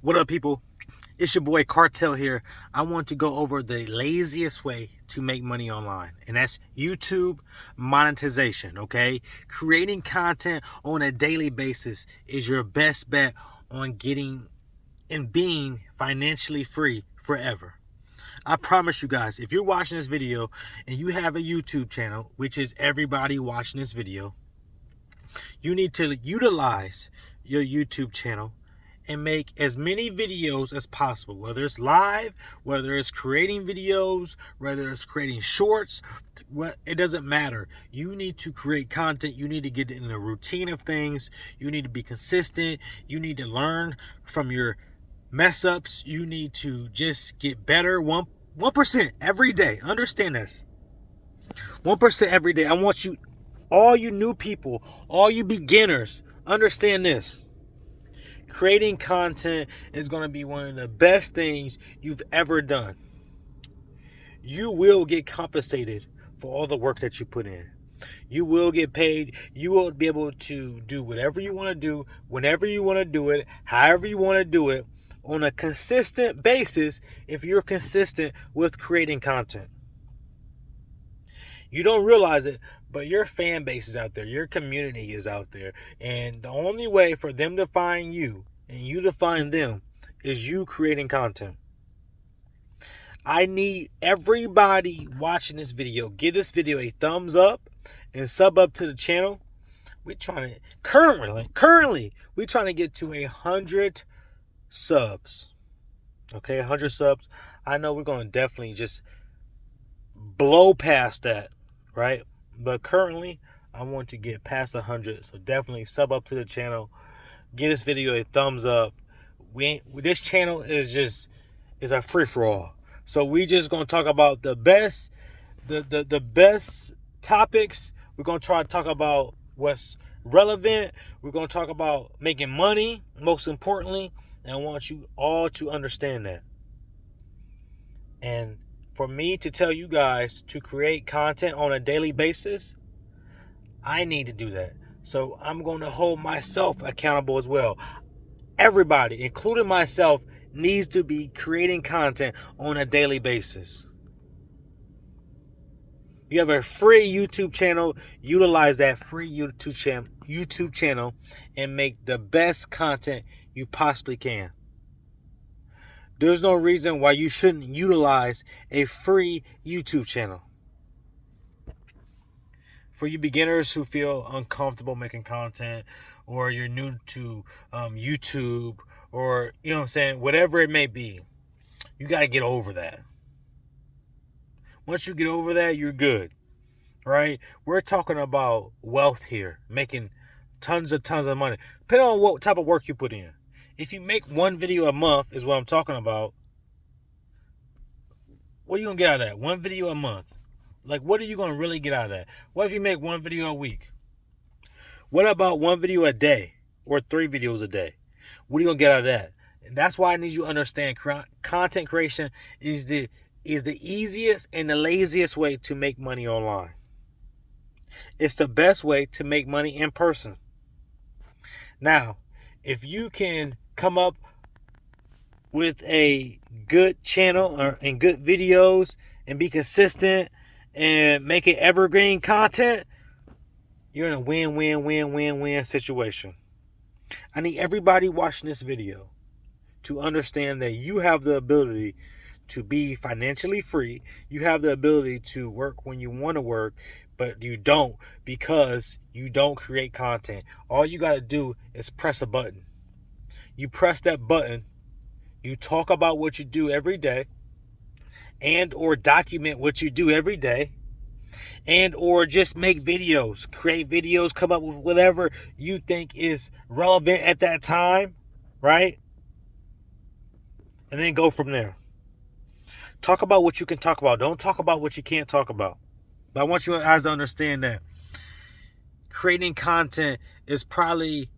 What up, people? It's your boy Cartel here. I want to go over the laziest way to make money online, and that's YouTube monetization. Okay, creating content on a daily basis is your best bet on getting and being financially free forever. I promise you guys, if you're watching this video and you have a YouTube channel, which is everybody watching this video, you need to utilize your YouTube channel and make as many videos as possible, whether it's live, whether it's creating videos, whether it's creating shorts. It doesn't matter. You need to create content. You need to get in the routine of things. You need to be consistent. You need to learn from your mess ups. You need to just get better 1% every day. Understand this. 1% every day. I want you, all you new people, all you beginners, understand this. Creating content is going to be one of the best things you've ever done. You will get compensated for all the work that you put in. You will get paid. You will be able to do whatever you want to do, whenever you want to do it, however you want to do it, on a consistent basis if you're consistent with creating content. You don't realize it, but your fan base is out there. Your community is out there. And the only way for them to find you and you to find them is you creating content. I need everybody watching this video, give this video a thumbs up and sub up to the channel. We're trying to, currently, we're trying to get to 100 subs. Okay, 100 subs. I know we're going to definitely just blow past that. Right? But currently, I want to get past 100. So definitely sub up to the channel. Give this video a thumbs up. This channel is a free-for-all. So we just going to talk about the best topics. We're going to try to talk about what's relevant. We're going to talk about making money, most importantly. And I want you all to understand that. And for me to tell you guys to create content on a daily basis, I need to do that. So I'm going to hold myself accountable as well. Everybody, including myself, needs to be creating content on a daily basis. You have a free YouTube channel. Utilize that free YouTube channel and make the best content you possibly can. There's no reason why you shouldn't utilize a free YouTube channel. For you beginners who feel uncomfortable making content, or you're new to YouTube, or, you know what I'm saying, whatever it may be, you got to get over that. Once you get over that, you're good, right? We're talking about wealth here, making tons of money, depending on what type of work you put in. If you make one video a month is what I'm talking about, what are you going to get out of that? One video a month. Like, what are you going to really get out of that? What if you make one video a week? What about one video a day or 3 videos a day? What are you going to get out of that? And that's why I need you to understand content creation is the easiest and the laziest way to make money online. It's the best way to make money in person. Now, if you can come up with a good channel and good videos and be consistent and make it evergreen content, you're in a win-win-win-win-win situation. I need everybody watching this video to understand that you have the ability to be financially free. You have the ability to work when you want to work, but you don't because you don't create content. All you got to do is press a button. You press that button, you talk about what you do every day, and or document what you do every day, and or just make videos, create videos, come up with whatever you think is relevant at that time, right? And then go from there. Talk about what you can talk about. Don't talk about what you can't talk about. But I want you guys to understand that creating content is probably,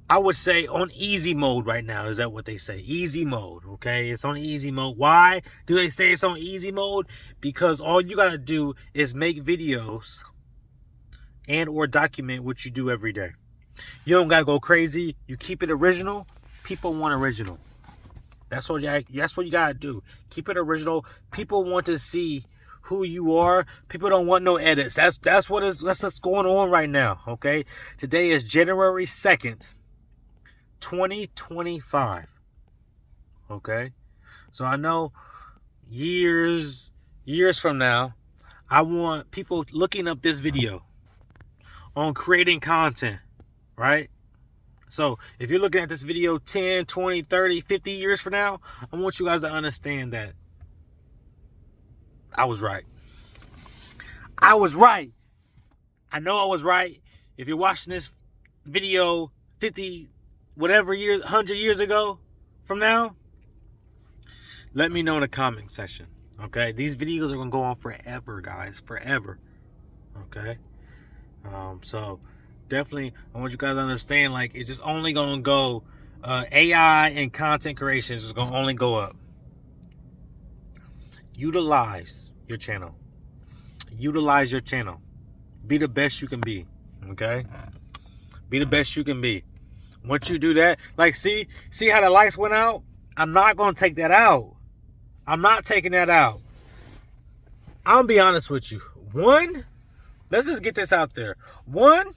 I would say, on easy mode right now. Is that what they say? Easy mode, okay? It's on easy mode. Why do they say it's on easy mode? Because all you got to do is make videos and or document what you do every day. You don't gotta go crazy. You keep it original. People want original. That's what you gotta do. Keep it original. People want to see who you are. People don't want no edits. That's what's going on right now. Okay. Today is January 2nd, 2025. Okay. So I know years from now, I want people looking up this video on creating content, right? So if you're looking at this video 10, 20, 30, 50 years from now, I want you guys to understand that I was right. I was right. I know I was right. If you're watching this video 50, whatever years, 100 years ago from now, let me know in the comment section. Okay? These videos are going to go on forever, guys. Forever. Okay? So definitely, I want you guys to understand, like, it's just only going to go, AI and content creation is just going to only go up. Utilize your channel. Utilize your channel. Be the best you can be. Okay? Be the best you can be. Once you do that, like, see how the lights went out? I'm not going to take that out. I'm not taking that out. I'm going to be honest with you. One, let's just get this out there. One,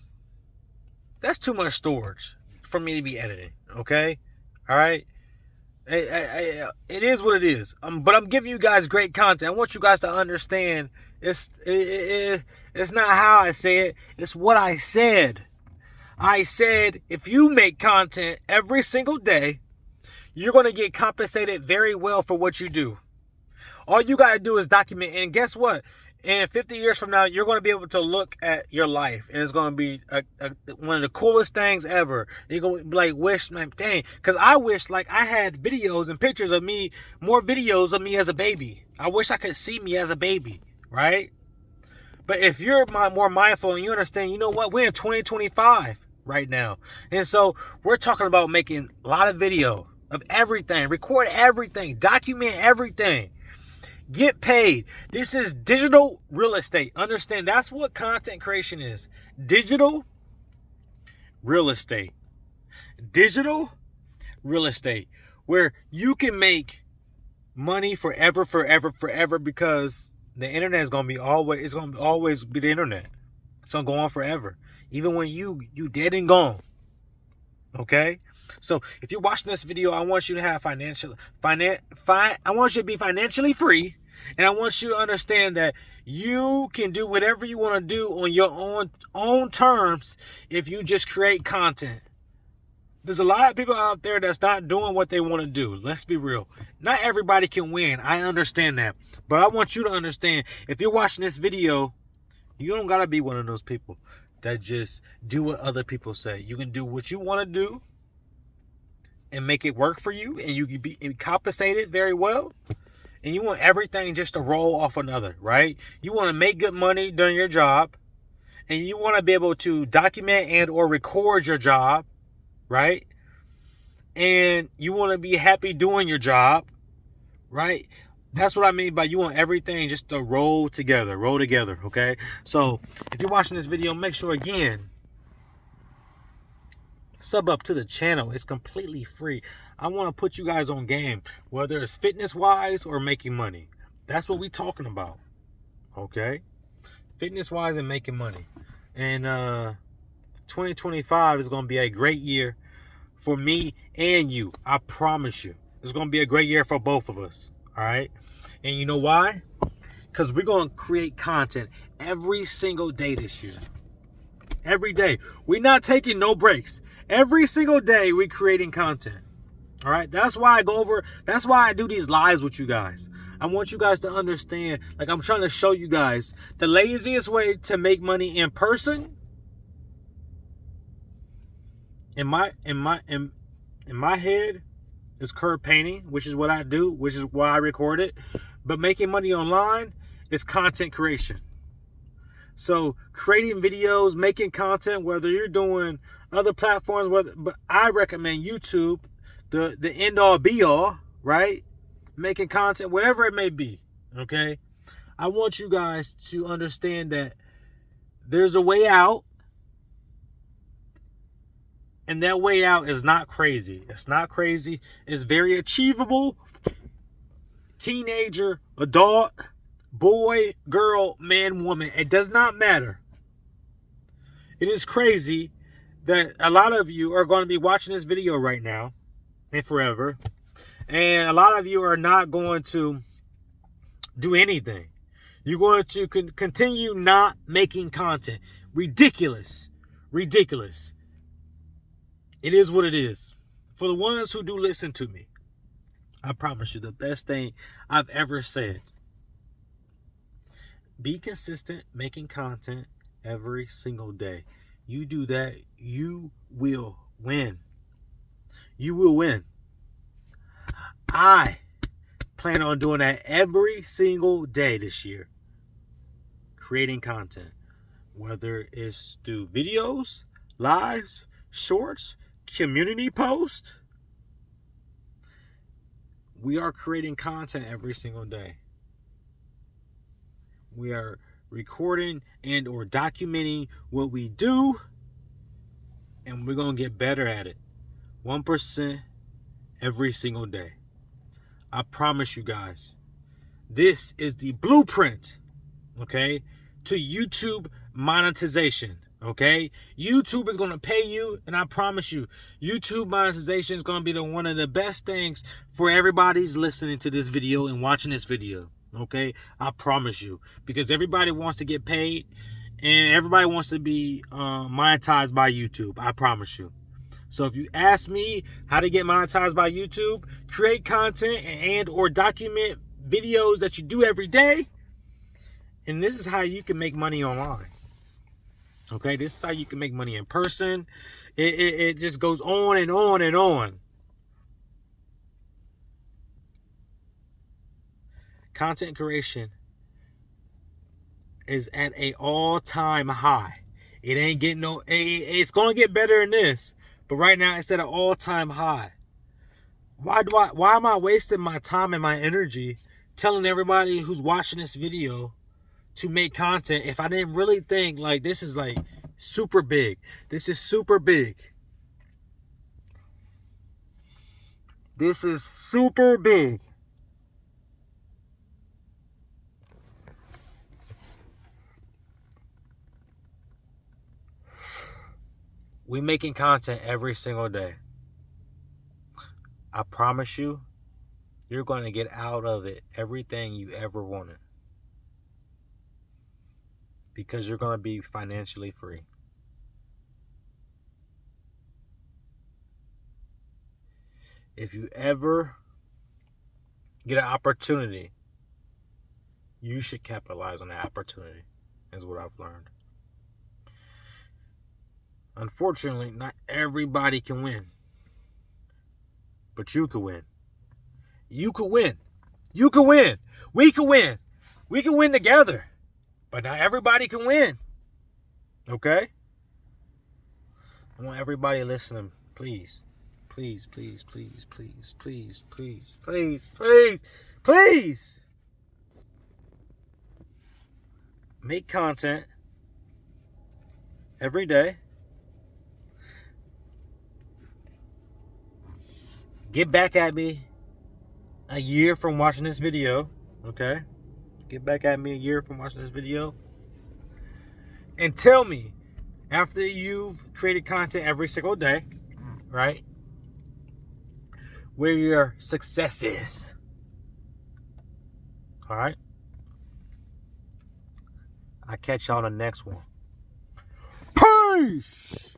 that's too much storage for me to be editing. Okay? All right? It is what it is. But I'm giving you guys great content. I want you guys to understand it's not how I say it. It's what I said. I said if you make content every single day, you're going to get compensated very well for what you do. All you got to do is document. And guess what? In 50 years from now, you're going to be able to look at your life. And it's going to be one of the coolest things ever. You're going to be like, dang. Because I wish, like, I had videos and pictures of me, more videos of me as a baby. I wish I could see me as a baby, right? But if you're more mindful and you understand, you know what? We're in 2025 right now. And so we're talking about making a lot of video of everything. Record everything. Document everything. Get paid. This is digital real estate. Understand, that's what content creation is. Digital real estate. Digital real estate. Where you can make money forever because the internet is going to always be the internet. It's going to go on forever. Even when you dead and gone. Okay? So if you're watching this video, I want you to have I want you to be financially free, and I want you to understand that you can do whatever you want to do on your own terms if you just create content. There's a lot of people out there that's not doing what they want to do. Let's be real. Not everybody can win. I understand that. But I want you to understand, if you're watching this video, you don't got to be one of those people that just do what other people say. You can do what you want to do and make it work for you, and you can be compensated very well. And you want everything just to roll off another, right? You want to make good money during your job, and you want to be able to document and or record your job, right? And you want to be happy doing your job, right? That's what I mean by you want everything just to roll together, okay? So if you're watching this video, make sure, again, sub up to the channel. It's completely free. I want to put you guys on game, whether it's fitness wise or making money. That's what we're talking about. Okay? Fitness wise and making money. And 2025 is going to be a great year for me and you. I promise you. It's going to be a great year for both of us. All right? And you know why? Because we're going to create content every single day this year. Every day. We're not taking no breaks. Every single day we're creating content. All right. That's why I do these lives with you guys. I want you guys to understand, like, I'm trying to show you guys the laziest way to make money in person. In my head is curb painting, which is what I do, which is why I record it. But making money online is content creation. So creating videos, making content, whether you're doing other platforms, but I recommend YouTube, the end all be all, right? Making content, whatever it may be, okay? I want you guys to understand that there's a way out. And that way out is not crazy. It's not crazy. It's very achievable. Teenager, adult, boy, girl, man, woman. It does not matter. It is crazy that a lot of you are going to be watching this video right now and forever. And a lot of you are not going to do anything. You're going to continue not making content. Ridiculous. Ridiculous. It is what it is. For the ones who do listen to me, I promise you the best thing I've ever said. Be consistent making content every single day. You do that, you will win. You will win. I plan on doing that every single day this year. Creating content. Whether it's through videos, lives, shorts, community posts. We are creating content every single day. We are recording and or documenting what we do, and we're going to get better at it. 1% every single day. I promise you guys, this is the blueprint, okay, to YouTube monetization, okay? YouTube is going to pay you, and I promise you, YouTube monetization is going to be one of the best things for everybody's listening to this video and watching this video, okay? I promise you, because everybody wants to get paid, and everybody wants to be monetized by YouTube, I promise you. So if you ask me how to get monetized by YouTube, create content and or document videos that you do every day. And this is how you can make money online. Okay, this is how you can make money in person. It just goes on and on and on. Content creation is at an all-time high. It ain't getting no, it's going to get better than this. But right now, it's at an all-time high. Why am I wasting my time and my energy telling everybody who's watching this video to make content if I didn't really think like this is like super big? This is super big. This is super big. We making content every single day. I promise you, you're going to get out of it everything you ever wanted. Because you're going to be financially free. If you ever get an opportunity, you should capitalize on that opportunity, is what I've learned. Unfortunately, not everybody can win. But you can win. You can win. You can win. We can win. We can win together. But not everybody can win. Okay? I want everybody listening, please. Please, please, please, please, please, please, please, please, please. Make content every day. Get back at me a year from watching this video, okay? Get back at me a year from watching this video. And tell me, after you've created content every single day, right? Where your success is. All right? I'll catch y'all on the next one. Peace!